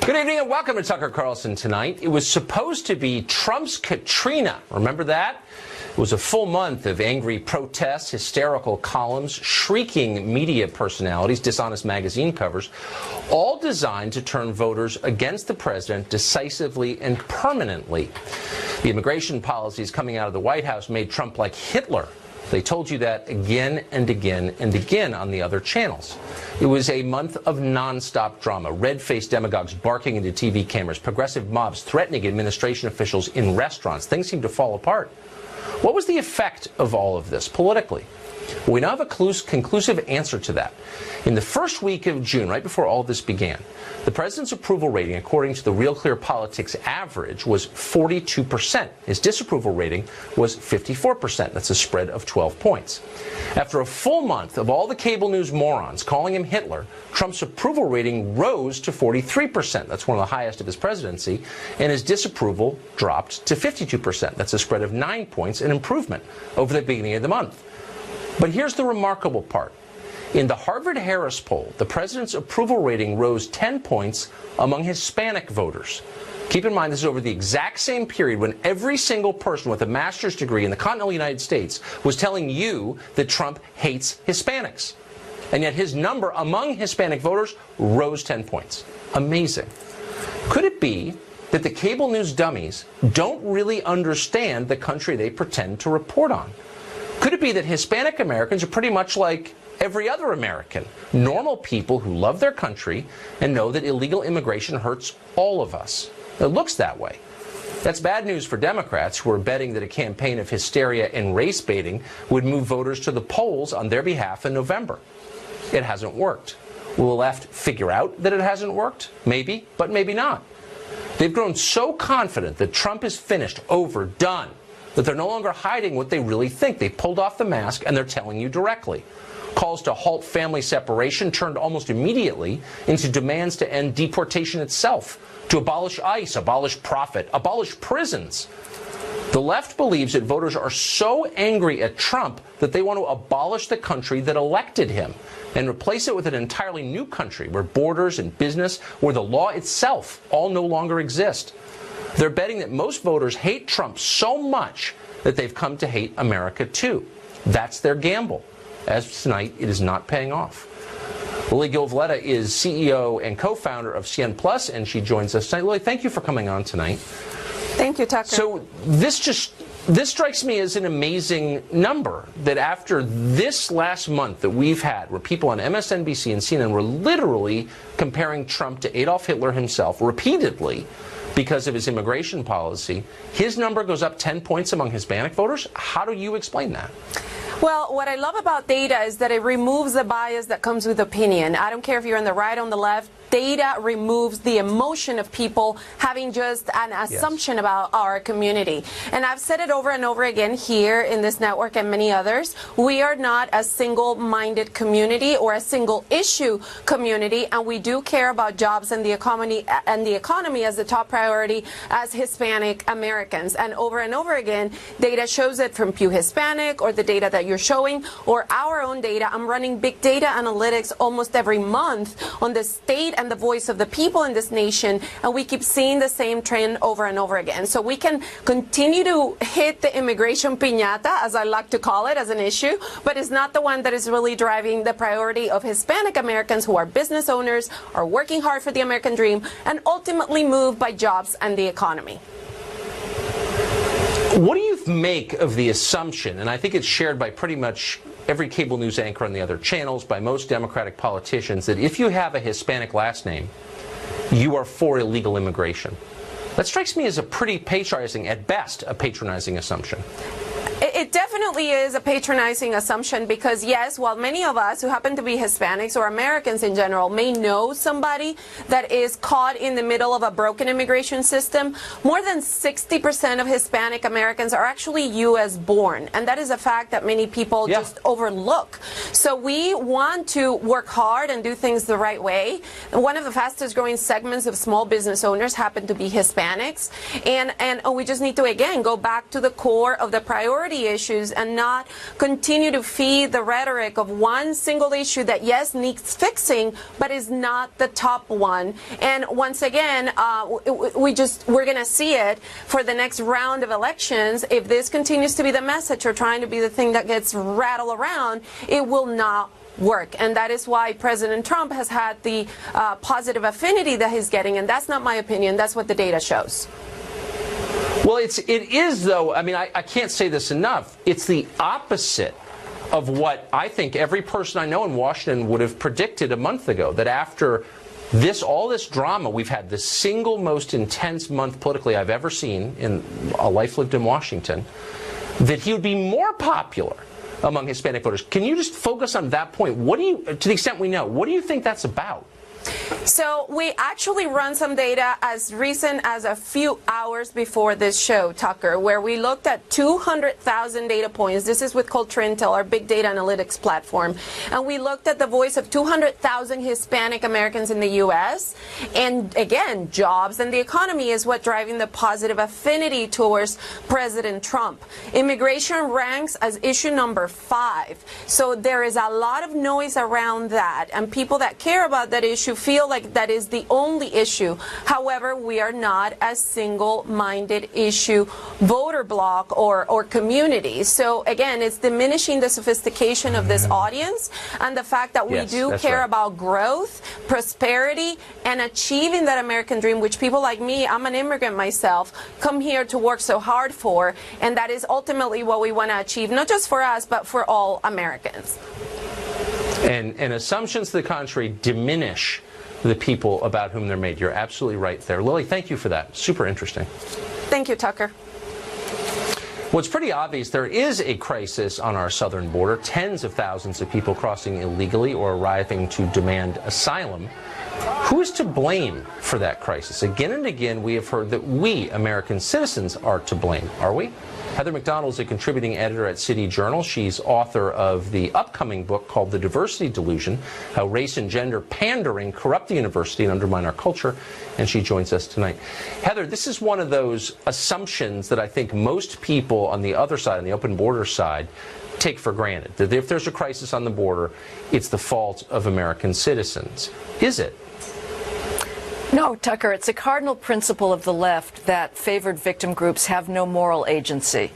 Good evening and welcome to Tucker Carlson Tonight. It was supposed to be Trump's Katrina. Remember that? It was a full month of angry protests, hysterical columns, shrieking media personalities, dishonest magazine covers, all designed to turn voters against the president decisively and permanently. The immigration policies coming out of the White House made Trump like Hitler. They told you that again and again and again on the other channels. It was a month of nonstop drama, red-faced demagogues barking into TV cameras, progressive mobs threatening administration officials in restaurants. Things seemed to fall apart. What was the effect of all of this politically? Well, we now have a conclusive answer to that. In the first week of June, right before all this began, the president's approval rating, according to the Real Clear Politics average, was 42%. His disapproval rating was 54%. That's a spread of 12 points. After a full month of all the cable news morons calling him Hitler, Trump's approval rating rose to 43%. That's one of the highest of his presidency. And his disapproval dropped to 52%. That's a spread of 9 points, an improvement over the beginning of the month. But here's the remarkable part. In the Harvard-Harris poll, the president's approval rating rose 10 points among Hispanic voters. Keep in mind, this is over the exact same period when every single person with a master's degree in the continental United States was telling you that Trump hates Hispanics. And yet his number among Hispanic voters rose 10 points. Amazing. Could it be that the cable news dummies don't really understand the country they pretend to report on? Could it be that Hispanic Americans are pretty much like every other American, normal people who love their country and know that illegal immigration hurts all of us? It looks that way. That's bad news for Democrats who are betting that a campaign of hysteria and race baiting would move voters to the polls on their behalf in November. It hasn't worked. Will the left figure out that it hasn't worked? Maybe, but maybe not. They've grown so confident that Trump is finished, over, done, that they're no longer hiding what they really think. They pulled off the mask and they're telling you directly. Calls to halt family separation turned almost immediately into demands to end deportation itself, to abolish ICE, abolish profit, abolish prisons. The left believes that voters are so angry at Trump that they want to abolish the country that elected him and replace it with an entirely new country where borders and business, where the law itself all no longer exist. They're betting that most voters hate Trump so much that they've come to hate America too. That's their gamble. As of tonight, it is not paying off. Lily Gilvletta is CEO and co-founder of CN Plus, and she joins us tonight. Lily, thank you for coming on tonight. Thank you, Tucker. So this strikes me as an amazing number, that after this last month that we've had, where people on MSNBC and CNN were literally comparing Trump to Adolf Hitler himself repeatedly because of his immigration policy, his number goes up 10 points among Hispanic voters. How do you explain that? Well, what I love about data is that it removes the bias that comes with opinion. I don't care if you're on the right or on the left. Data removes the emotion of people having just an assumption about our community. And I've said it over and over again here in this network and many others. We are not a single-minded community or a single-issue community, and we do care about jobs and the economy as the top priority as Hispanic Americans. And over again, data shows it from Pew Hispanic, or the data that you're showing, or our own data. I'm running big data analytics almost every month on the state and the voice of the people in this nation, and we keep seeing the same trend over and over again. So we can continue to hit the immigration piñata, as I like to call it, as an issue, but it's not the one that is really driving the priority of Hispanic Americans who are business owners, are working hard for the American dream, and ultimately moved by jobs and the economy. What do you make of the assumption, and I think it's shared by pretty much every cable news anchor on the other channels, by most Democratic politicians, that if you have a Hispanic last name, you are for illegal immigration? That strikes me as a pretty patronizing, at best, a patronizing assumption. It definitely is a patronizing assumption because, yes, while many of us who happen to be Hispanics or Americans in general may know somebody that is caught in the middle of a broken immigration system, more than 60% of Hispanic Americans are actually U.S. born. And that is a fact that many people just overlook. So we want to work hard and do things the right way. One of the fastest growing segments of small business owners happen to be Hispanics. And we just need to, again, go back to the core of the priority the issues and not continue to feed the rhetoric of one single issue that, yes, needs fixing, but is not the top one. And once again, we're going to see it for the next round of elections. If this continues to be the message or trying to be the thing that gets rattled around, it will not work. And that is why President Trump has had the positive affinity that he's getting. And that's not my opinion. That's what the data shows. Well, it is, though. I mean, I can't say this enough. It's the opposite of what I think every person I know in Washington would have predicted a month ago, that after all this drama, we've had the single most intense month politically I've ever seen in a life lived in Washington, that he would be more popular among Hispanic voters. Can you just focus on that point? What do you, to the extent we know, what do you think that's about? So we actually run some data as recent as a few hours before this show, Tucker, where we looked at 200,000 data points. This is with Culture Intel, our big data analytics platform. And we looked at the voice of 200,000 Hispanic Americans in the U.S. And again, jobs and the economy is what driving the positive affinity towards President Trump. Immigration ranks as issue number 5. So there is a lot of noise around that. And people that care about that issue feel like that is the only issue. However, we are not a single-minded issue voter bloc or community. So again, it's diminishing the sophistication of this audience and the fact that we do care about growth, prosperity, and achieving that American dream, which people like me, I'm an immigrant myself, come here to work so hard for. And that is ultimately what we want to achieve, not just for us, but for all Americans. And assumptions to the contrary diminish the people about whom they're made. You're absolutely right there. Lily, thank you for that. Super interesting. Thank you, Tucker. Well, it's pretty obvious there is a crisis on our southern border. Tens of thousands of people crossing illegally or arriving to demand asylum. Who is to blame for that crisis? Again and again, we have heard that we, American citizens, are to blame. Are we? Heather McDonald is a contributing editor at City Journal. She's author of the upcoming book called The Diversity Delusion, How Race and Gender Pandering Corrupt the University and Undermine Our Culture, and she joins us tonight. Heather, this is one of those assumptions that I think most people on the other side, on the open border side, take for granted. That if there's a crisis on the border, it's the fault of American citizens. Is it? No, Tucker, it's a cardinal principle of the left that favored victim groups have no moral agency.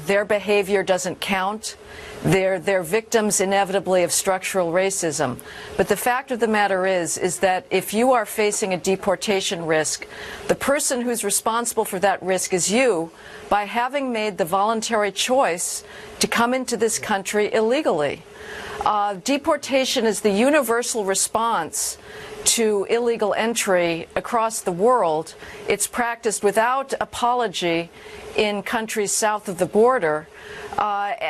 Their behavior doesn't count. They're victims inevitably of structural racism. But the fact of the matter is that if you are facing a deportation risk, the person who's responsible for that risk is you, by having made the voluntary choice to come into this country illegally. Deportation is the universal response to illegal entry across the world. It's practiced without apology in countries south of the border.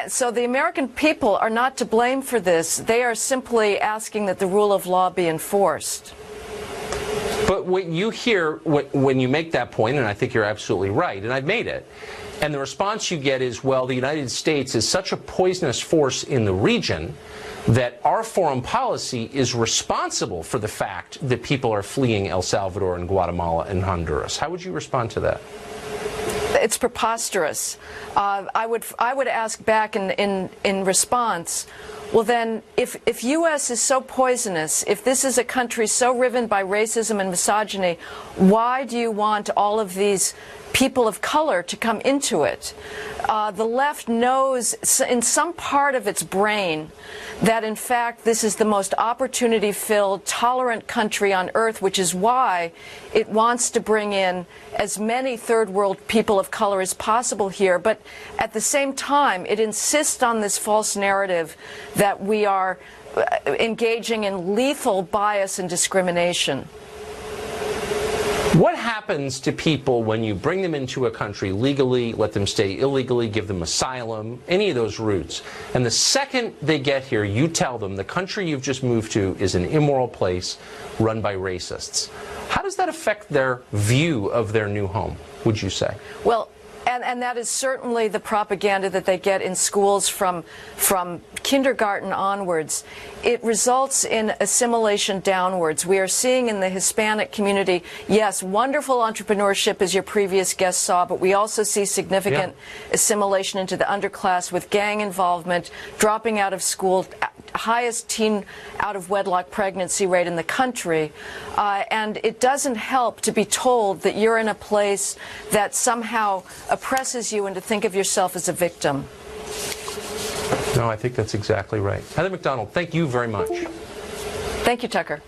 So the American people are not to blame for this. They are simply asking that the rule of law be enforced. But what you hear when you make that point, and I think you're absolutely right, and I've made it, and the response you get is, well, the United States is such a poisonous force in the region that our foreign policy is responsible for the fact that people are fleeing El Salvador and Guatemala and Honduras. How would you respond to that? It's preposterous. I would ask back in response, well then, if U.S. is so poisonous, if this is a country so riven by racism and misogyny, why do you want all of these people of color to come into it? The left knows in some part of its brain that in fact this is the most opportunity-filled, tolerant country on earth, which is why it wants to bring in as many third world people of color as possible here. But at the same time, it insists on this false narrative that we are engaging in lethal bias and discrimination. What happens to people when you bring them into a country legally, let them stay illegally, give them asylum, any of those routes, and the second they get here, you tell them the country you've just moved to is an immoral place run by racists? How does that affect their view of their new home, would you say? Well, And that is certainly the propaganda that they get in schools from kindergarten onwards. It results in assimilation downwards. We are seeing in the Hispanic community, yes, wonderful entrepreneurship, as your previous guest saw, but we also see significant assimilation into the underclass with gang involvement, dropping out of school, highest teen out-of-wedlock pregnancy rate in the country. And it doesn't help to be told that you're in a place that somehow oppresses you and to think of yourself as a victim. No, I think that's exactly right. Heather McDonald, thank you very much. Thank you, Tucker.